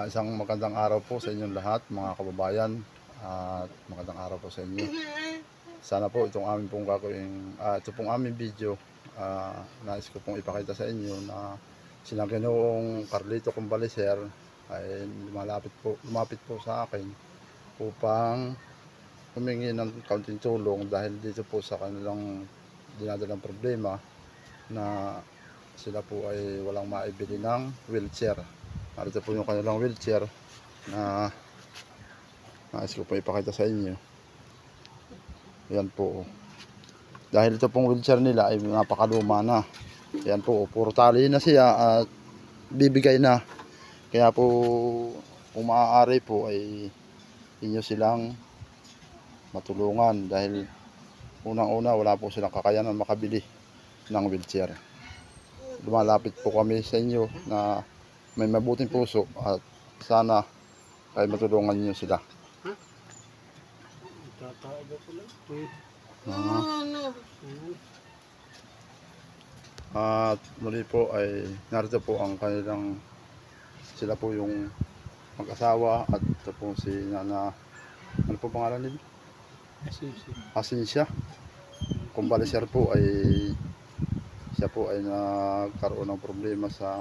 Isang magandang araw po sa inyong lahat mga kababayan, at magandang araw po sa inyo. Sana po itong aming pong gagawin, ito pong aming video, nais ko pong ipakita sa inyo na sila Ginoong Carlito Cumbalaser ay lumapit po sa akin upang humingi ng kaunting tulong dahil dito po sa kanilang dinadalang problema na sila po ay walang maibili ng wheelchair. Narito po yung kanilang wheelchair na nais ko po ipakita sa inyo. Yan po. Dahil ito pong wheelchair nila ay napakaluma na. Yan po, puro tali na siya at bibigay na. Kaya po kung maaari po ay inyo silang matulungan dahil unang-una wala po silang kakayanan makabili ng wheelchair. Lumalapit po kami sa inyo na may mabuting puso at sana ay matulungan niyo sila. At muli po ay narito po ang kanilang, sila po yung mag-asawa at ito po si Nana, ano po pangalan nila? Asinsya Cumbalaser po ay siya po ay nagkaroon ng problema sa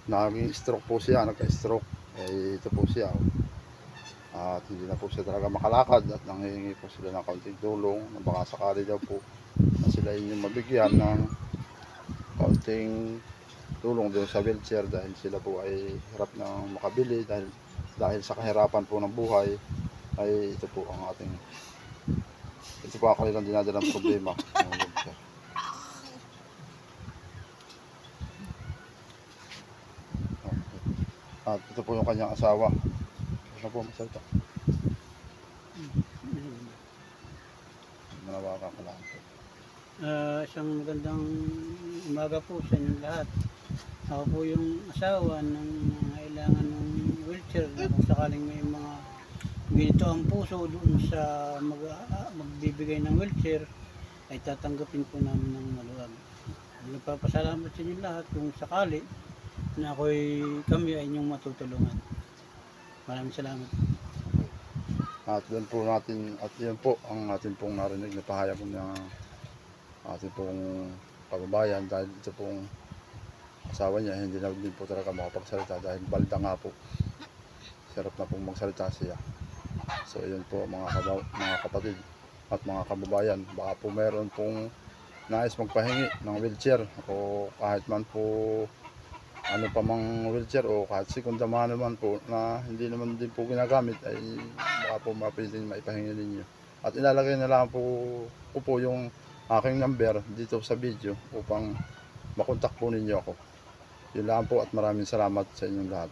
naging stroke po siya, nagka-stroke. Ito po siya at hindi na po siya talaga makalakad at nanghihingi po sila ng kaunting tulong na baka sakali daw po na sila inyong mabigyan ng kaunting tulong doon sa wheelchair dahil sila po ay hirap na makabili dahil sa kahirapan po ng buhay. Ay ito po ang kanilang dinadalang problema ng wheelchair. At ito po yung kanyang asawa. Ano po masalita? Manawagan ka lang po. Isang magandang umaga po sa inyong lahat. Ako po yung asawa ng kailangan ng wheelchair na kung sakaling may mga ganito ang puso doon sa magbibigay ng wheelchair ay tatanggapin po namin ng maluwag. Nagpapasalamat sa inyong lahat kung sakali na kami ay inyong matutulungan. Maraming salamat. At yan po ang ating pong narinig na pahayag ng ating pong kababayan dahil ito pong asawa niya hindi na din po talaga makapagsalita dahil balda nga po. Sarap na pong magsalita siya. So yun po mga kapatid at mga kababayan, baka po meron pong nais magpahingi ng wheelchair o kahit man po ano pa mang wheelchair o kahit sekundama naman po na hindi naman din po ginagamit ay baka po mapiling maipahingi ninyo. At ilalagay na lang po yung aking number dito sa video upang makontak po ninyo ako. Yun lang po at maraming salamat sa inyong lahat.